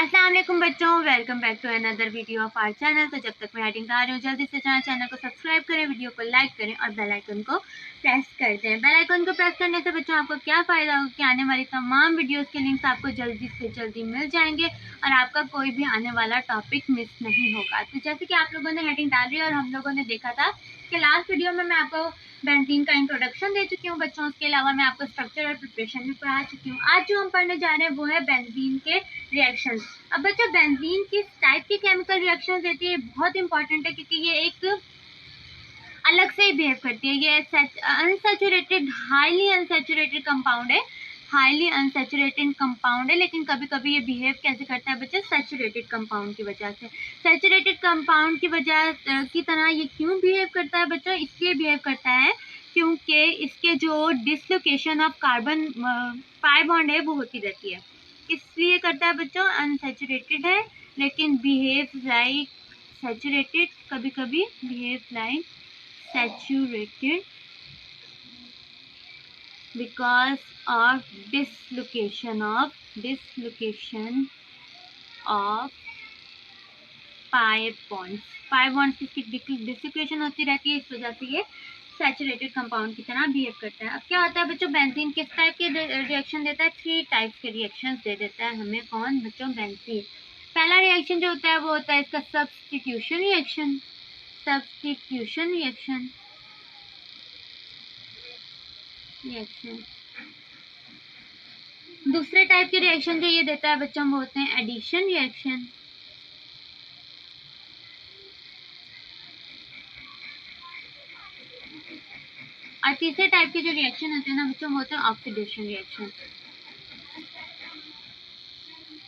अस्सलाम वालेकुम बच्चों, welcome back to another video of our channel. तो जब तक मैं एडिटिंग कर रही हूँ जल्दी से चैनल को सब्सक्राइब करें, वीडियो को लाइक करें और बेल आइकन को प्रेस कर दें। बेल आइकन को प्रेस करने से बच्चों आपको क्या फ़ायदा होगा कि आने वाली तमाम वीडियोस के लिंक्स आपको जल्दी से जल्दी मिल जाएंगे और आपका कोई भी आने वाला टॉपिक मिस नहीं होगा। तो जैसे कि आप लोगों ने हेडिंग डाली और हम लोगों ने देखा था कि लास्ट वीडियो में मैं आपको बेंजीन का इंट्रोडक्शन दे चुकी हूँ बच्चों। उसके अलावा मैं आपको स्ट्रक्चर और प्रिपरेशन भी पढ़ा चुकी हूँ। आज जो हम पढ़ने जा रहे हैं वो है बेंजीन के रिएक्शंस। अब बच्चों बेंजीन किस टाइप की केमिकल रिएक्शंस देती है बहुत इंपॉर्टेंट है, क्योंकि ये एक अलग से ही बिहेव करती है। ये अनसैचुरेटेड हाईली अनसैचुरेटेड कंपाउंड है, हाईली अनसैचुरेटेड कंपाउंड है। लेकिन कभी कभी ये बिहेव कैसे करता है बच्चे, सैचुरेटेड कंपाउंड की वजह से। सैचुरेटेड कंपाउंड की वजह की तरह ये क्यों बिहेव करता है बच्चों, इसलिए बिहेव करता है क्योंकि इसके जो dislocation of carbon pi bond है वो होती रहती है। इसलिए करता है बच्चों, अनसैचुरेटेड है लेकिन बिहेव लाइक सैचुरेटेड, कभी कभी behave like saturated because of dislocation of pi bonds। pi bonds की डिसलोकेशन होती रहती है, इस वजह से ये सैचुरेटेड कंपाउंड की तरह बिहेव करता है। अब क्या होता है बच्चों, बेंजीन किस टाइप के रिएक्शन देता है, 3 टाइप्स के रिएक्शंस दे देता है हमें। कौन बच्चों, बेंजीन। पहला रिएक्शन जो होता है वो होता है इसका सब्स्टिट्यूशन रिएक्शन। सब्स्टिट्यूशन रिएक्शन दूसरे टाइप के रिएक्शन जो ये देता है बच्चों वो होते हैं एडिशन रिएक्शन। और तीसरे टाइप के जो रिएक्शन होते हैं ना बच्चों वो होते हैं ऑक्सीडेशन रिएक्शन।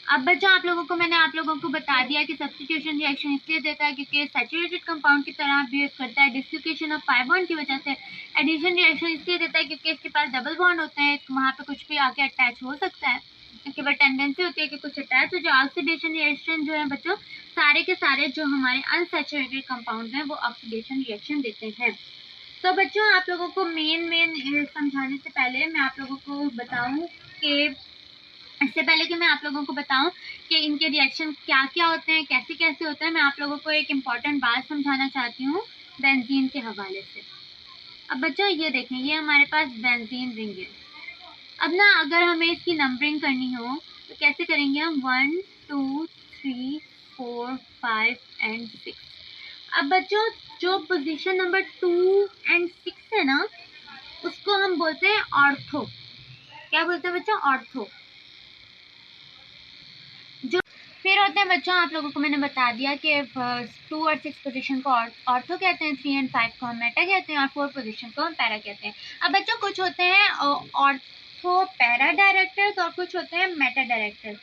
अब बच्चों मैंने आप लोगों को बता दिया कि सब्स्टिट्यूशन रिएक्शन इसलिए देता है क्योंकि सैचुरेटेड कंपाउंड की तरह बिहेव करता है डिसलोकेशन ऑफ पाई बॉन्ड की वजह से। एडिशन रिएक्शन इसलिए देता है क्योंकि इसके पास डबल बॉन्ड होते हैं, वहाँ पे कुछ भी आके अटैच हो सकता है, इसके बाद टेंडेंसी होती है कि कुछ अटैच हो जाए। ऑक्सीडेशन रिएक्शन जो है बच्चों, सारे के सारे जो हमारे अनसैचुरेटेड कंपाउंड हैं वो ऑक्सीडेशन रिएक्शन देते हैं। तो बच्चों आप लोगों को मेन समझाने से पहले मैं आप लोगों को बताऊं कि इससे पहले कि मैं आप लोगों को बताऊं कि इनके रिएक्शन क्या क्या होते हैं, कैसे कैसे होते हैं, मैं आप लोगों को एक इम्पॉर्टेंट बात समझाना चाहती हूँ बेंजीन के हवाले से। अब बच्चों ये देखें, ये हमारे पास बेंजीन रिंग है। अब ना अगर हमें इसकी नंबरिंग करनी हो तो कैसे करेंगे हम, 1 2 3 4 5 एंड 6। अब बच्चों जो पोजीशन नंबर 2 एंड 6 है ना उसको हम बोलते हैं ऑर्थो। क्या बोलते हैं बच्चों, ऑर्थो। जो फिर होते हैं बच्चों, आप लोगों को मैंने बता दिया कि 2 और 6 पोजीशन को ऑर्थो कहते हैं, 3 एंड 5 को हम मेटा कहते हैं और 4 पोजीशन को हम पैरा कहते हैं। अब बच्चों कुछ होते हैं ऑर्थो पैरा डायरेक्टर्स और कुछ होते हैं मेटा डायरेक्टर्स।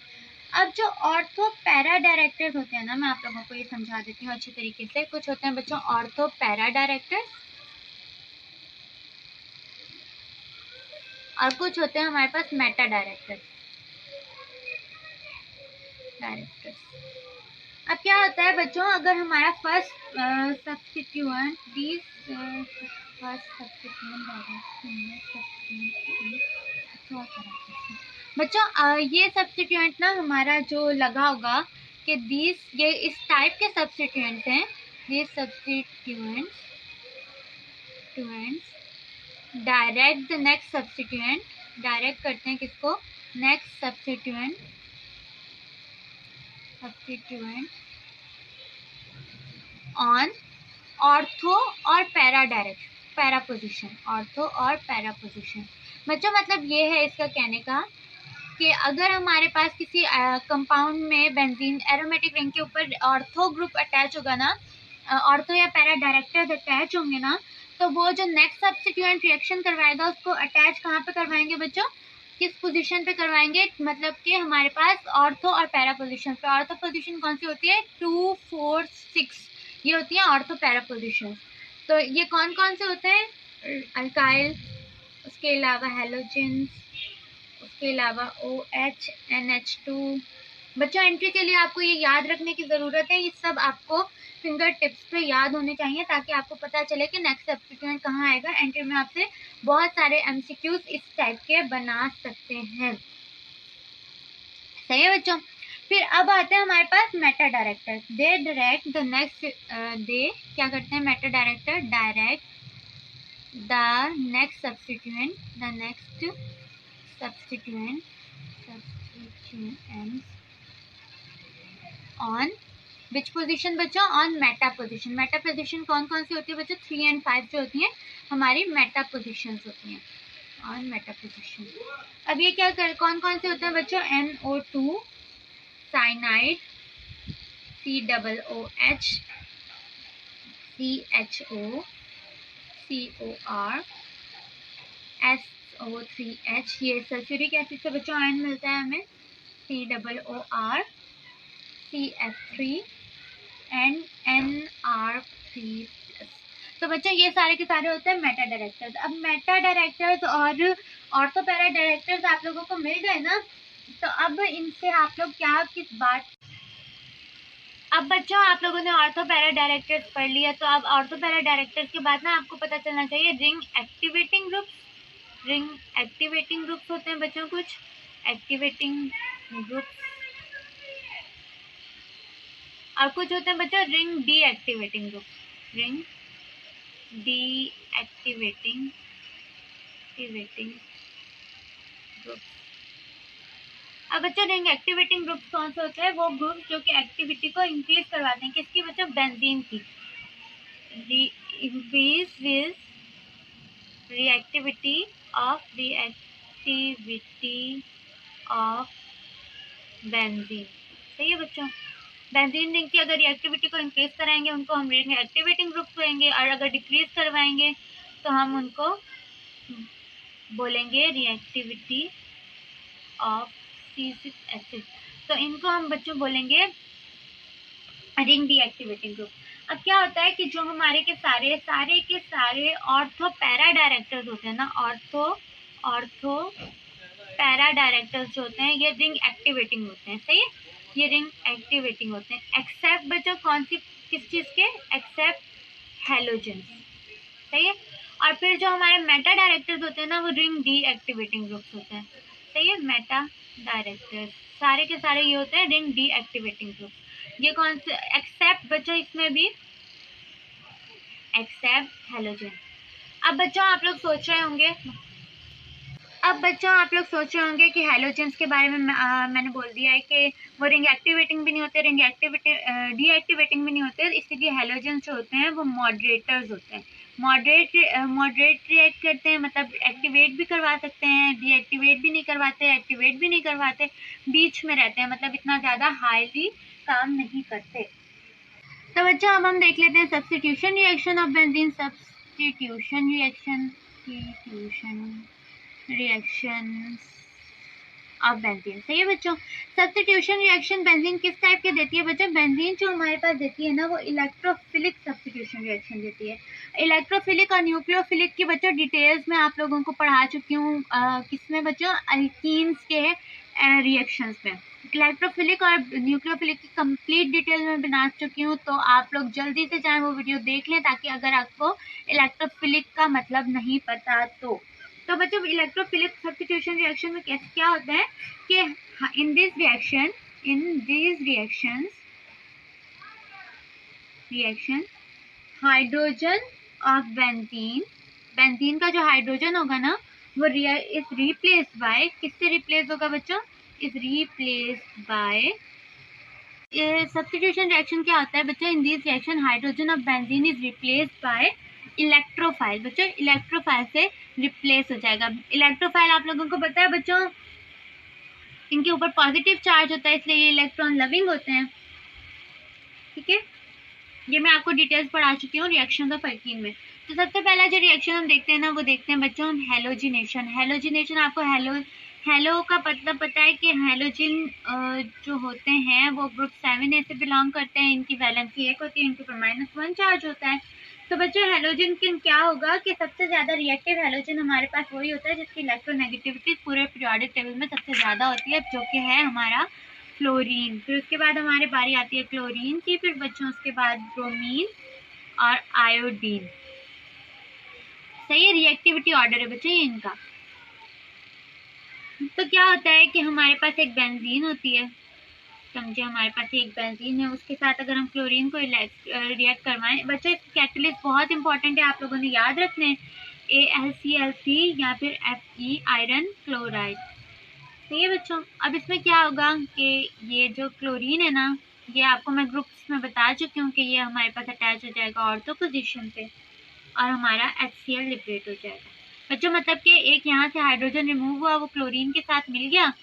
अब जो ऑर्थो पैरा डायरेक्टर्स होते हैं ना, मैं आप लोगों को ये समझा देती हूँ अच्छी तरीके से। कुछ होते हैं बच्चों ऑर्थो पैरा डायरेक्टर्स और कुछ होते हैं हमारे पास मेटा डायरेक्टर्स। अब क्या होता है बच्चों, अगर हमारा फर्स्ट सब्स्टिट्यूएंट बच्चों ये सब्स्टिट्यूएंट ना हमारा जो लगा होगा कि ये इस टाइप के सब्स्टिट्यूएंट्स हैं। ये substituents direct the next substituent, direct करते हैं किसको, नेक्स्ट सब्स्टिट्यूएंट ऑन ऑर्थो और para direct para position, ortho और पैरा पोजीशन। बच्चों मतलब ये है इसका कहने का कि अगर हमारे पास किसी कंपाउंड में बेंजीन एरोमेटिक रिंग के ऊपर ऑर्थो ग्रुप अटैच होगा ना, ऑर्थो या पैरा डायरेक्टर्स अटैच होंगे ना, तो वो जो नेक्स्ट सब्स्टिट्यूएंट रिएक्शन करवाएगा उसको अटैच कहाँ पे करवाएंगे बच्चों, किस पोजीशन पे करवाएंगे, मतलब कि हमारे पास ऑर्थो और पैरा पोजीशन पे। ऑर्थो पोजीशन कौन सी होती है, 2 4 6, ये होती है ऑर्थो पैरा पोजीशन। तो ये कौन कौन से होते हैं, अल्काइल, उसके अलावा हेलोजेंस, उसके अलावा OH NH2। बच्चों एंट्री के लिए आपको ये याद रखने की ज़रूरत है, ये सब आपको फिंगर टिप्स पे याद होने चाहिए ताकि आपको पता चले कि नेक्स्ट सब्स्टिट्यूएंट कहाँ आएगा। एंट्री में आपसे बहुत सारे MCQs इस टाइप के बना सकते हैं। सही है बच्चों। फिर अब आते हैं हमारे पास meta director. They direct the next, they क्या करते हैं, meta director direct the next substituent, the next substituent on which position बच्चों, on meta position. Meta position कौन कौन सी होती है बच्चों, 3 और 5 जो होती हैं हमारी मेटा पोजीशन होती हैं, ऑन मेटा पोजीशन। अब ये क्या कर, कौन कौन से होते हैं बच्चों, NO2 cyanide, COOH, CHO, COR, SO3H, ये सल्फ्यूरिक एसिड से बच्चों आयन मिलता है हमें, COOR, CF3 एंड NR3+। तो बच्चों ये सारे के सारे होते हैं मेटा डायरेक्टर्स। अब मेटा डायरेक्टर्स और ऑर्थो पैरा डायरेक्टर्स आप लोगों को मिल गए ना, तो अब इनसे आप लोग क्या किस बात, अब बच्चों आप लोगों ने ऑर्थो पैरा डायरेक्टर्स पढ़ लिया, तो अब ऑर्थो पैरा डायरेक्टर्स के बाद ना आपको पता चलना चाहिए ring activating groups. Ring activating groups होते हैं बच्चों कुछ एक्टिवेटिंग ग्रुप्स, और कुछ होते हैं बच्चों ring deactivating groups. Ring deactivating groups. अब बच्चों रिंग एक्टिवेटिंग ग्रुप्स कौन से होते हैं, वो ग्रुप्स जो कि एक्टिविटी को इंक्रीज करवाते हैं, किसकी बच्चों, बेंजीन की। Increase with reactivity of benzene. सही है बच्चों, बेंजीन रिंग की अगर रिएक्टिविटी को इंक्रीज कराएंगे उनको हम रिंग एक्टिवेटिंग ग्रुप कहेंगे, और अगर डिक्रीज करवाएंगे तो हम उनको बोलेंगे रिएक्टिविटी ऑफ C6 एसिड। तो इनको हम बच्चों बोलेंगे रिंग डीएक्टिवेटिंग ग्रुप। अब क्या होता है कि जो हमारे के सारे ऑर्थो पैरा डायरेक्टर्स होते हैं ना, ऑर्थो पैरा डायरेक्टर्स जो होते हैं ये रिंग एक्टिवेटिंग होते हैं। सही है, ये रिंग एक्टिवेटिंग होते हैं, एक्सेप्ट बच्चों कौन सी, किस चीज़ के, एक्सेप्ट हैलोजन। सही है, और फिर जो हमारे मेटा डायरेक्टर्स होते हैं ना वो रिंग डीएक्टिवेटिंग ग्रुप्स होते हैं। सही है, मेटा डायरेक्टर्स सारे के सारे ये होते हैं रिंग डीएक्टिवेटिंग ग्रुप्स। ये कौन से, एक्सेप्ट बच्चों इसमें भी एक्सेप्ट हैलोजन। अब बच्चों आप लोग सोच रहे होंगे कि हैलोजेंस के बारे में मैंने बोल दिया है कि वो रिंग एक्टिवेटिंग भी नहीं होते, रिंग डीएक्टिवेटिंग भी नहीं होते, इसीलिए हैलोजेंस जो होते हैं वो मॉडरेटर्स होते हैं। मॉडरेट रिएक्ट करते हैं, मतलब एक्टिवेट भी करवा सकते हैं, डीएक्टिवेट भी नहीं करवाते, एक्टिवेट भी नहीं करवाते, बीच में रहते हैं, मतलब इतना ज़्यादा हाईली काम नहीं करते। तो बच्चों अब हम देख लेते हैं substitution reaction of benzene. Substitution reaction of benzene. सही है बच्चों, सब्स्टिट्यूशन रिएक्शन बेंजीन किस टाइप के देती है बच्चों, बेंजीन जो हमारे पास देती है ना वो इलेक्ट्रोफिलिक सब्स्टिट्यूशन रिएक्शन देती है। इलेक्ट्रोफिलिक और न्यूक्लियोफिलिक की बच्चों डिटेल्स में आप लोगों को पढ़ा चुकी हूँ, किसमें बच्चों, अल्कीन्स के रिएक्शंस में। इलेक्ट्रोफिलिक और न्यूक्लियोफिलिक की कंप्लीट डिटेल में बना चुकी हूँ, तो आप लोग जल्दी से चाहे वो वीडियो देख लें, ताकि अगर आपको इलेक्ट्रोफिलिक का मतलब नहीं पता तो बच्चों इलेक्ट्रोफिलिक सब्स्टिट्यूशन रिएक्शन में कैसे क्या होता है कि in this reaction hydrogen of benzene का जो हाइड्रोजन होगा ना वो इज रिप्लेस्ड बाय, किससे रिप्लेस होगा बच्चों, is replaced by, substitution reaction क्या होता है बच्चों, in this reaction hydrogen of benzene is replaced by electrophile. बच्चों इलेक्ट्रोफाइल से रिप्लेस हो जाएगा। इलेक्ट्रोफाइल आप लोगों को पता है बच्चों इनके ऊपर पॉजिटिव चार्ज होता है, इसलिए ये इलेक्ट्रॉन लविंग होते हैं। ठीक है, ये मैं आपको डिटेल्स पढ़ा चुकी हूँ रिएक्शन ऑफ अल्कीन में। तो सबसे पहला जो रिएक्शन हम देखते हैं ना वो देखते हैं बच्चों हम हेलोजिनेशन। आपको हेलो का मतलब पता है कि हेलोजिन जो होते हैं वो ग्रुप 7A से बिलोंग करते हैं, इनकी वैलेंसी 1 होती है, इनके ऊपर -1 चार्ज होता है। तो बच्चों हेलोजन के क्या होगा कि सबसे ज़्यादा रिएक्टिव हेलोजन हमारे पास वही होता है जिसकी इलेक्ट्रोनेगेटिविटी पूरे पीरियोडिक टेबल में सबसे ज़्यादा होती है, जो कि है हमारा फ्लोरीन। फिर उसके बाद हमारे बारी आती है क्लोरीन की, फिर बच्चों उसके बाद ब्रोमीन और आयोडीन। सही है, रिएक्टिविटी ऑर्डर है बच्चों ये इनका। तो क्या होता है कि हमारे पास एक बेंजीन होती है, समझे हमारे पास एक बेंजीन है, उसके साथ अगर हम क्लोरीन को रिएक्ट करवाएं बच्चों, कैटलिस्ट बहुत इंपॉर्टेंट है, आप लोगों ने याद रखने हैं, AlCl3 या फिर Fe आयरन क्लोराइड। तो ये बच्चों अब इसमें क्या होगा कि ये जो क्लोरीन है ना, ये आपको मैं ग्रुप्स में बता चुकी हूँ कि ये हमारे पास अटैच हो जाएगा ऑर्थो पोजीशन पे और हमारा HCl लिबरेट हो जाएगा बच्चों। मतलब कि एक यहाँ से हाइड्रोजन रिमूव हुआ, वो क्लोरीन के साथ मिल गया,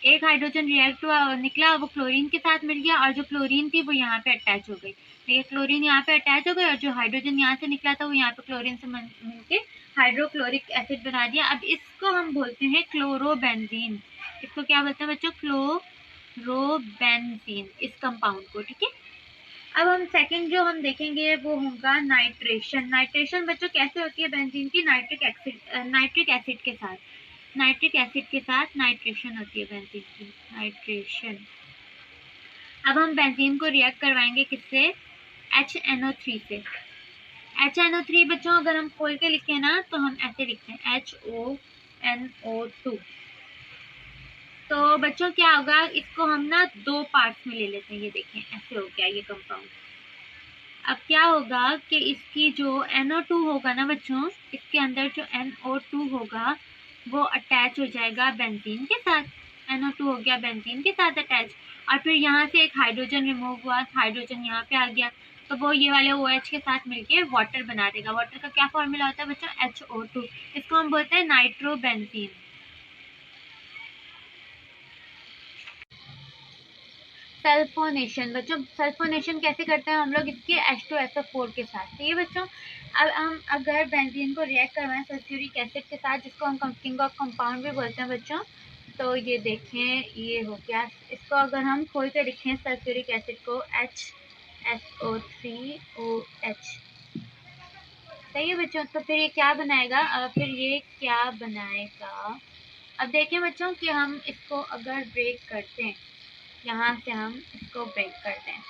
एक हाइड्रोजन रिएक्ट हुआ निकला, वो क्लोरीन के साथ मिल गया, और जो क्लोरीन थी वो यहाँ पे अटैच हो गई। ये क्लोरीन यहाँ पे अटैच हो गई और जो हाइड्रोजन यहाँ से निकला था वो यहाँ पे क्लोरीन से मिलके हाइड्रोक्लोरिक एसिड बना दिया। अब इसको हम बोलते हैं क्लोरोबेंजीन। इसको क्या बोलते हैं बच्चों? क्लोरोबेंजीन, इस कंपाउंड को। ठीक है, अब हम सेकंड जो हम देखेंगे वो होगा नाइट्रेशन। नाइट्रेशन बच्चों कैसे होती है बेंजीन की? नाइट्रिक एसिड के साथ, नाइट्रिक एसिड के साथ नाइट्रेशन होती है बेंजीन की, नाइट्रेशन। अब हम बेंजीन को रिएक्ट करवाएंगे किससे? HNO3 से। HNO3 बच्चों अगर हम खोल के लिखें ना तो हम ऐसे लिखते हैं HONO2। तो बच्चों क्या होगा, इसको हम ना दो पार्ट्स में ले लेते हैं। ये देखें ऐसे हो गया ये कंपाउंड। अब क्या होगा कि इसकी जो NO2 होगा ना बच्चों, इसके अंदर जो NO2 होगा वो अटैच हो जाएगा बेंजीन के साथ। NO2 हो गया बेंजीन के साथ अटैच, और फिर यहाँ से एक हाइड्रोजन रिमूव हुआ, हाइड्रोजन यहाँ पे आ गया, तो वो ये वाले OH के साथ मिलके वाटर बना देगा। वाटर का क्या फॉर्मूला होता है बच्चों? HO2। इसको हम बोलते हैं नाइट्रोबेंजीन। सल्फोनेशन बच्चों, सल्फोनेशन कैसे करते हैं हम लोग? इसके H2SO4 के साथ। ठीक है बच्चों, अब हम अगर बेंजीन को रिएक्ट करवाएं सल्फ्यूरिक एसिड के साथ, जिसको हम किंग ऑफ कंपाउंड भी बोलते हैं बच्चों, तो ये देखें ये हो गया। इसको अगर हम खोल के लिखें सल्फ्यूरिक एसिड को HSO3OH। सही है बच्चों, तो फिर ये क्या बनाएगा? अब देखें बच्चों कि हम इसको अगर ब्रेक करते हैं, यहाँ से हम इसको ब्रेक करते हैं,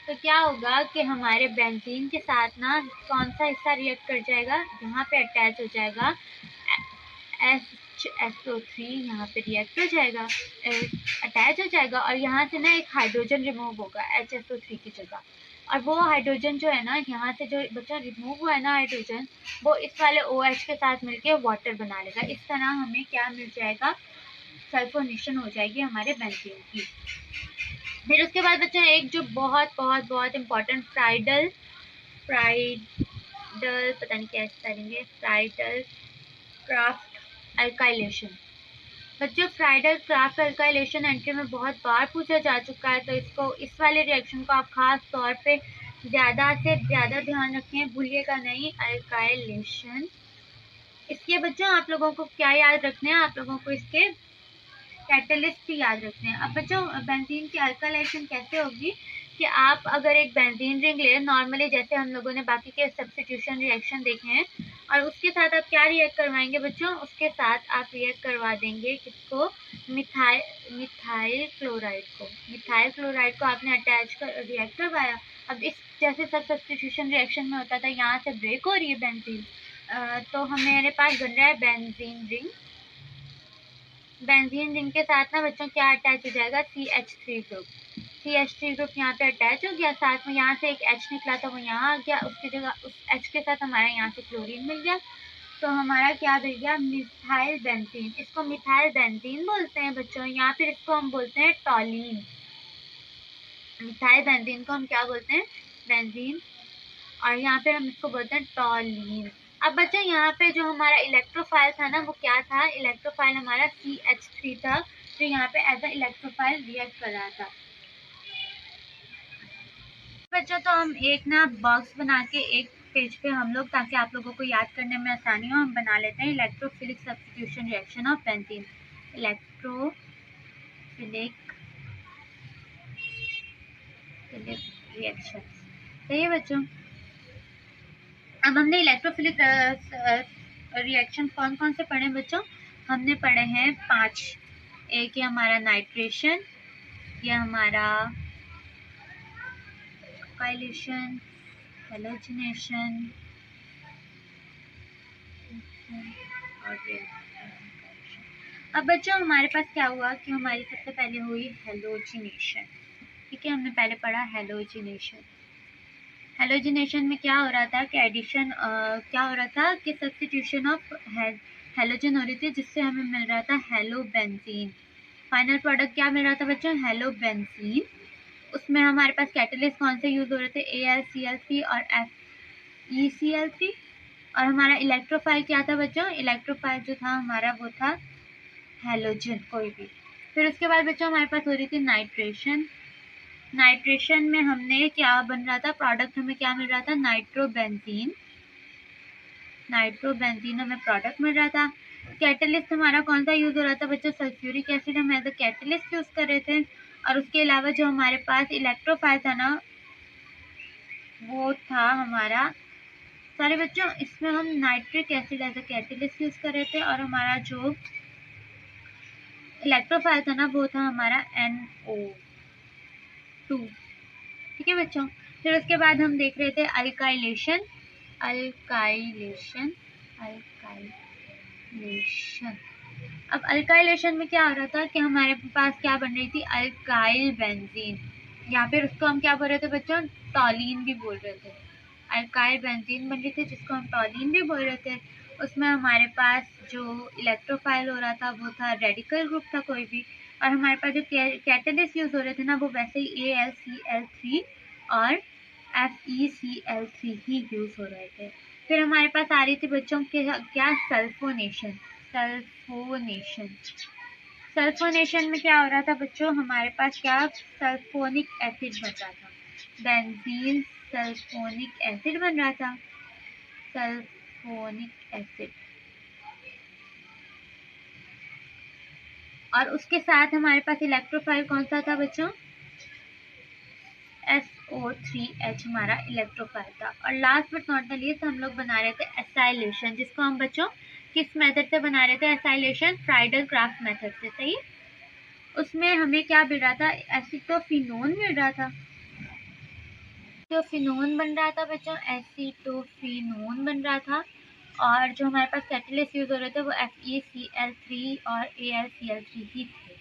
तो क्या होगा कि हमारे बेंजीन के साथ ना कौन सा हिस्सा रिएक्ट कर जाएगा? यहाँ पे अटैच हो जाएगा HSO3, यहाँ पे रिएक्ट हो जाएगा, अटैच हो जाएगा, और यहाँ से ना एक हाइड्रोजन रिमूव होगा HSO3 की जगह, और वो हाइड्रोजन जो है ना, यहाँ से जो बच्चा रिमूव हुआ है ना हाइड्रोजन, वो इस वाले OH के साथ मिलके वाटर बना लेगा। इस तरह हमें क्या मिल जाएगा? सल्फोनेशन हो जाएगी हमारे बेंजीन की। फिर उसके बाद बच्चों एक जो बहुत बहुत बहुत इम्पोर्टेंट फ्राइडल पता नहीं क्या करेंगे, फ्राइडल क्राफ्ट अल्काइलेशन। बच्चों फ्राइडल क्राफ्ट अल्काइलेशन एंट्री में बहुत बार पूछा जा चुका है, तो इसको इस वाले रिएक्शन को आप खास तौर पे ज़्यादा से ज़्यादा ध्यान रखें, भूलिएगा नहीं, अल्काइलेशन। इसके बच्चों आप लोगों को क्या याद रखना है? आप लोगों को इसके कैटलिस्ट भी याद रखते हैं। अब बच्चों बेंजीन की अल्काइलेशन कैसे होगी कि आप अगर एक बेंजीन रिंग ले नॉर्मली, जैसे हम लोगों ने बाकी के सब्स्टिट्यूशन रिएक्शन देखे हैं, और उसके साथ आप क्या रिएक्ट करवाएंगे बच्चों? उसके साथ आप रिएक्ट करवा देंगे किसको? मिथाइल क्लोराइड को। मिथाइल क्लोराइड को आपने अटैच कर रिएक्ट करवाया। अब इस जैसे सब सब्स्टिट्यूशन रिएक्शन में होता था, यहाँ से ब्रेक हो रही है बेंजीन, तो हमारे पास बन रहा है बेंजीन रिंग। बेंजीन रिंग के साथ ना बच्चों क्या अटैच हो जाएगा? CH3 group. CH3 ग्रुप यहाँ पे अटैच हो गया, साथ में यहाँ से एक H निकला था वो यहाँ आ गया, उसकी जगह उस H के साथ हमारा यहाँ से क्लोरीन मिल गया, तो हमारा क्या मिल गया? Methyl benzene. इसको मिथाइल बेंजीन बोलते हैं बच्चों, या फिर इसको हम बोलते हैं टॉलीन। मिथाइल बेंजीन को हम क्या बोलते हैं? बेंजीन, और यहाँ पे हम इसको बोलते हैं टॉलीन। अब बच्चों यहाँ पे जो हमारा इलेक्ट्रोफाइल था ना, वो क्या था? इलेक्ट्रोफाइल हमारा CH3 था, जो यहाँ पे एज अ इलेक्ट्रोफाइल रिएक्ट कर रहा था। बच्चों तो हम एक ना बॉक्स बना के एक पेज पे हम लोग, ताकि आप लोगों को याद करने में आसानी हो, हम बना लेते हैं electrophilic substitution reaction of benzene. Electrophilic reaction. सही है बच्चों, अब हमने इलेक्ट्रोफिलिक रिएक्शन कौन कौन से पढ़े बच्चों? हमने पढ़े हैं 5। एक ये हमारा नाइट्रेशन, ये हमारा अल्काइलेशन, हैलोजिनेशन और ये। अब बच्चों हमारे पास क्या हुआ कि हमारी सबसे पहले हुई हेलोजिनेशन। ठीक है, हमने पहले पढ़ा हेलोजिनेशन। हेलोजिनेशन में क्या हो रहा था कि एडिशन क्या हो रहा था कि सब्स्टिट्यूशन ऑफ हेलोजन हो रही थी, जिससे हमें मिल रहा था हेलो बेंजीन। फाइनल प्रोडक्ट क्या मिल रहा था बच्चों? Hello benzene. उसमें हमारे पास कैटलिस्ट कौन से यूज हो रहे थे? AlCl3 और FeCl3। और हमारा इलेक्ट्रोफाइल क्या था बच्चों? इलेक्ट्रोफाइल जो था हमारा वो था हेलोजन कोई भी। फिर उसके बाद बच्चों हमारे पास हो रही थी नाइट्रेशन। नाइट्रेशन में हमने क्या बन रहा था प्रोडक्ट? हमें क्या मिल रहा था? नाइट्रोबेंजीन। नाइट्रोबेंजीन हमें प्रोडक्ट मिल रहा था। कैटलिस्ट हमारा कौन सा यूज हो रहा था बच्चों? सल्फ्यूरिक एसिड हम एज अ कैटलिस्ट यूज कर रहे थे। और उसके अलावा जो हमारे पास इलेक्ट्रोफाइल था ना, वो था हमारा, सारे बच्चों इसमें हम nitric acid as a catalyst use कर रहे थे। और हमारा जो इलेक्ट्रोफाइल था ना, वो था हमारा NO2। ठीक है बच्चों। फिर उसके बाद हम देख रहे थे अल्काइलेशन। अल्काइलेशन अल्काइलेशन अब अल्काइलेशन में क्या हो रहा था कि हमारे पास क्या बन रही थी? अल्काइल बेंजीन, या फिर उसको हम क्या बोल रहे थे बच्चों? टॉलीन भी बोल रहे थे। अल्काइल बेंजीन बन रही थी जिसको हम टॉलीन भी बोल रहे थे। उसमें हमारे पास जो इलेक्ट्रोफाइल हो रहा था वो था रेडिकल ग्रुप था कोई भी। और हमारे पास जो कैटलिस्ट यूज हो रहे थे ना, वो वैसे ही AlCl3 और FeCl3 ही यूज हो रहे थे। फिर हमारे पास आ रही थी बच्चों के क्या? सल्फोनेशन। सल्फोनेशन सल्फोनेशन में क्या हो रहा था बच्चों? हमारे पास क्या? सल्फोनिक एसिड बन रहा था। बेंजीन सल्फोनिक एसिड बन रहा था। Sulphonic acid. और उसके साथ हमारे पास इलेक्ट्रोफाइल कौन सा था बच्चों? SO3H हमारा इलेक्ट्रोफाइल था। और last but not the least हम लोग बना रहे थे एसाइलेशन, जिसको हम बच्चों किस मेथड से बना रहे थे? एसाइलेशन फ्राइडल क्राफ्ट मेथड से। सही। उसमें हमें क्या मिल रहा था? एसिटोफिनोन मिल रहा था। जो फिनोन बन रहा था बच्चों, एसिटोफिनोन बन रहा था। और जो हमारे पास कैटलिस्ट यूज हो रहे थे वो FeCl3 और AlCl3 ही थे।